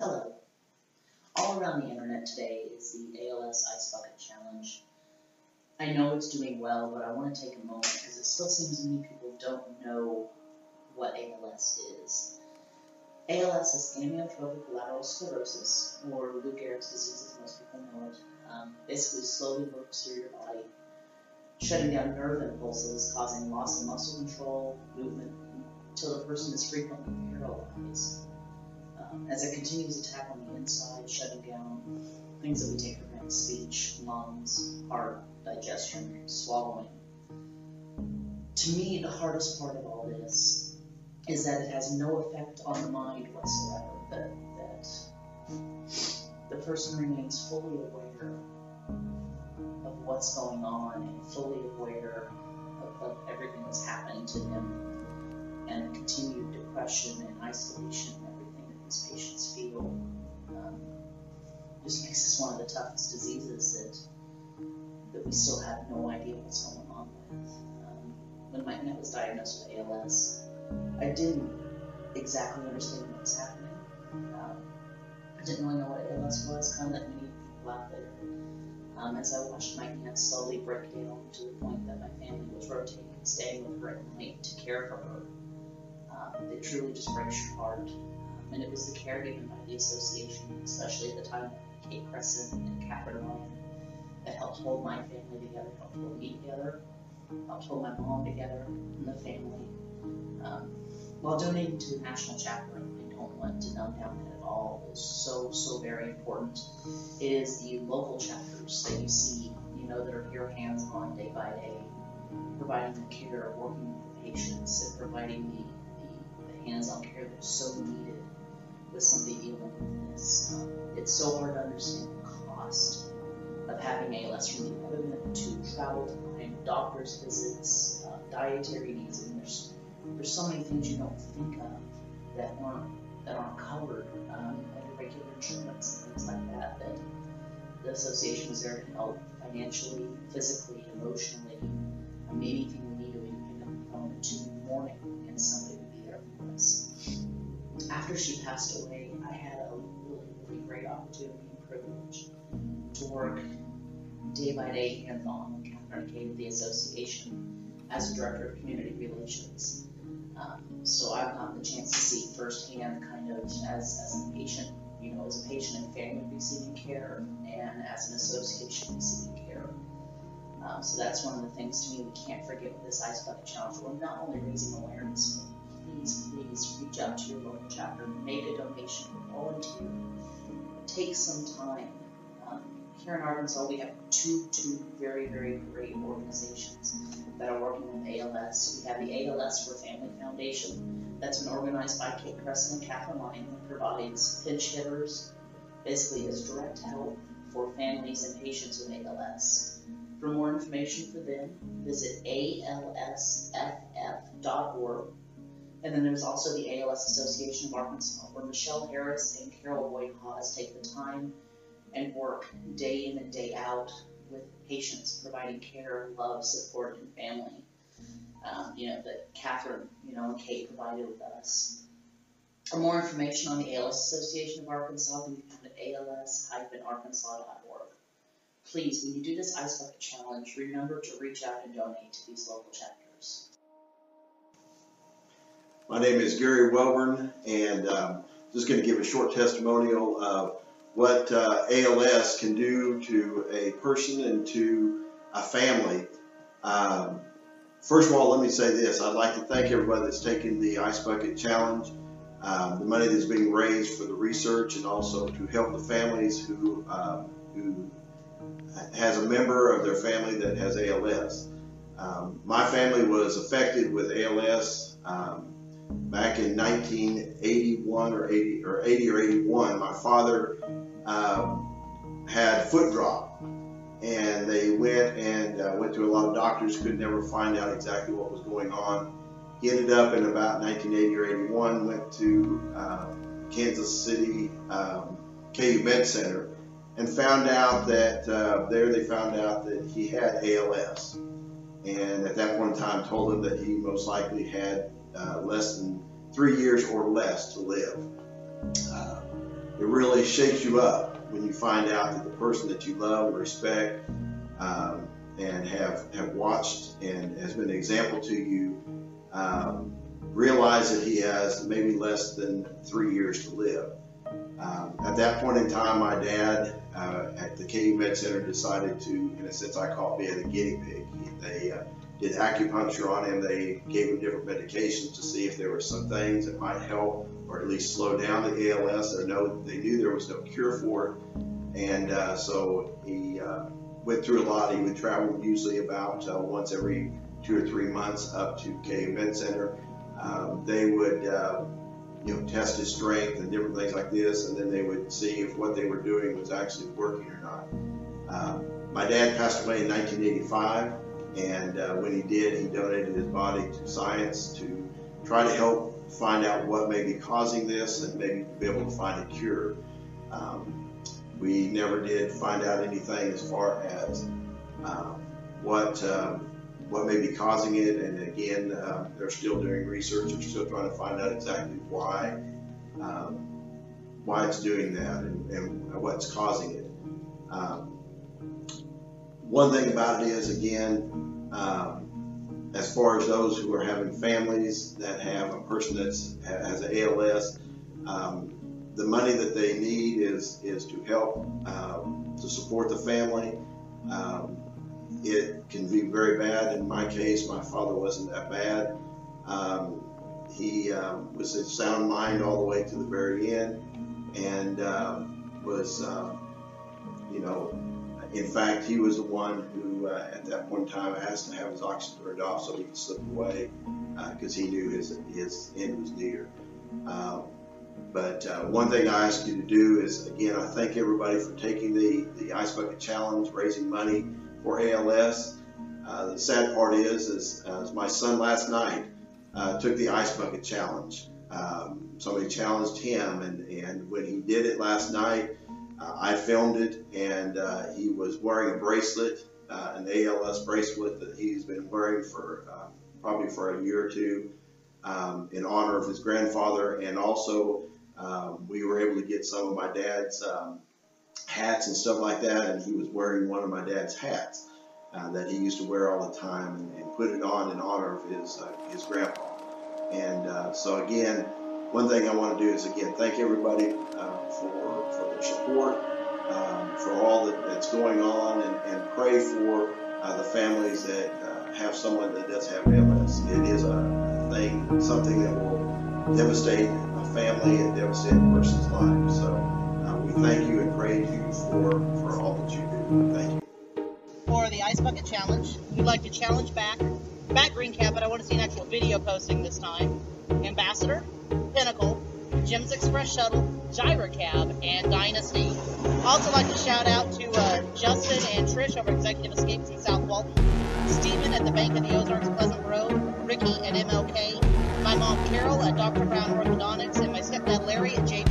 Hello. All around the internet today is the ALS Ice Bucket Challenge. I know it's doing well, but I want to take a moment because it still seems many people don't know what ALS is. ALS is amyotrophic lateral sclerosis, or Lou Gehrig's disease as most people know it. Basically slowly works through your body, shutting down nerve impulses, causing loss of muscle control, movement, until the person is frequently paralyzed. As it continues to attack on the inside, shutting down things that we take for granted: speech, lungs, heart, digestion, swallowing. To me, the hardest part of all this is that it has no effect on the mind whatsoever, that the person remains fully aware of what's going on and fully aware of everything that's happening to them, and continued depression and isolation and everything that these patients feel. Just makes this one of the toughest diseases that we still have no idea what's going on with. When my aunt was diagnosed with ALS, I didn't exactly understand what was happening. I didn't really know what ALS was, kind of like many people out there. As I watched my aunt slowly break down to the point that my family was rotating and staying with her at night to care for her, it truly just breaks your heart. And it was the care given by the association, especially at the time, Kate Crescent and Catherine and I, that helped hold my family together, helped hold me together, helped hold my mom together and the family. While donating to the national chapter, I don't want to dumb down that at all. It's so very important. It is the local chapters that you see, that are here hands-on day by day, providing the care, working with the patients, and providing the hands-on care that's so needed with somebody dealing with this. It's so hard to understand the cost of having ALS, from the equipment to travel time, doctor's visits, dietary needs. I mean, there's so many things you don't think of that aren't covered under regular insurance and things like that. That the association was there to help financially, physically, emotionally. Anything we need, we can pick up the phone at 2 in the morning and somebody would be there for us. After she passed away, I had a really great opportunity and privilege to work day by day hands-on with Catherine and Kate at the association as a director of community relations. So I've gotten the chance to see firsthand, kind of as a patient, as a patient and family receiving care, and as an association receiving care. So that's one of the things to me we can't forget with this Ice Bucket Challenge. We're not only raising awareness, but please reach out to your local chapter, make a donation, volunteer, take some time. Here in Arkansas, we have two very great organizations that are working with ALS. We have the ALS for Family Foundation. That's been organized by Kate Crescent and Catherine Lyon, that provides pinch hitters, basically as direct help for families and patients with ALS. For more information for them, visit alsff.org. And then there's also the ALS Association of Arkansas, where Michelle Harris and Carol Boyd Hawes take the time and work day in and day out with patients, providing care, love, support, and family. That Catherine, and Kate provided with us. For more information on the ALS Association of Arkansas, can be found at als-arkansas.org. Please, when you do this Ice Bucket Challenge, remember to reach out and donate to these local chapters. My name is Gary Welburn, and just going to give a short testimonial of what ALS can do to a person and to a family. First of all, let me say this. I'd like to thank everybody that's taken the Ice Bucket Challenge, the money that's being raised for the research, and also to help the families who has a member of their family that has ALS. My family was affected with ALS back in 1981 or 80 or 81. My father had foot drop, and they went to a lot of doctors, could never find out exactly what was going on. He ended up in about 1980 or 81, went to Kansas City KU Med Center, and found out that they found out that he had ALS. And at that point in time told him that he most likely had less than 3 years or less to live. It really shakes you up when you find out that the person that you love and respect and have watched and has been an example to you realize that he has maybe less than 3 years to live. At that point in time, my dad at the KU Med Center decided to, in a sense, I call it being a guinea pig. They did acupuncture on him. They gave him different medications to see if there were some things that might help or at least slow down the ALS. They knew there was no cure for it. And so he went through a lot. He would travel usually about once every 2 or 3 months up to KU Med Center. They would test his strength and different things like this, and then they would see if what they were doing was actually working or not. My dad passed away in 1985, and when he did, he donated his body to science to try to help find out what may be causing this and maybe be able to find a cure. We never did find out anything as far as what may be causing it, and again, they're still doing research. They're still trying to find out exactly why it's doing that and what's causing it. One thing about it is, again, as far as those who are having families that have a person that has an ALS, the money that they need is to help to support the family. It can be very bad. In my case, my father wasn't that bad. He was in sound mind all the way to the very end, and was, in fact, he was the one who, at that point in time, asked to have his oxygen turned off so he could slip away because he knew his end was near. But one thing I ask you to do is, again, I thank everybody for taking the Ice Bucket Challenge, raising money for ALS. The sad part is my son last night took the Ice Bucket Challenge. Somebody challenged him, and when he did it last night, I filmed it, and he was wearing a bracelet, an ALS bracelet that he's been wearing for probably for a year or two in honor of his grandfather. And also we were able to get some of my dad's hats and stuff like that, and he was wearing one of my dad's hats that he used to wear all the time, and put it on in honor of his grandpa. And so again, one thing I want to do is, again, thank everybody for their support, for all that's going on, and pray for the families that have someone that does have ALS. It is something that will devastate a family and devastate a person's life. So we thank you and praise you for all that you do. Thank you. For the Ice Bucket Challenge, we'd like to challenge back Green Cap, but I want to see an actual video posting this time. Ambassador, Pinnacle, Jim's Express Shuttle, Jeriah Cab, and Dynasty. Also like to shout out to Justin and Trish over Executive Escapes in South Walton, Stephen at the Bank of the Ozarks Pleasant Grove, Ricky at MLK, my mom Carol at Dr. Brown Orthodontics, and my stepdad Larry at JB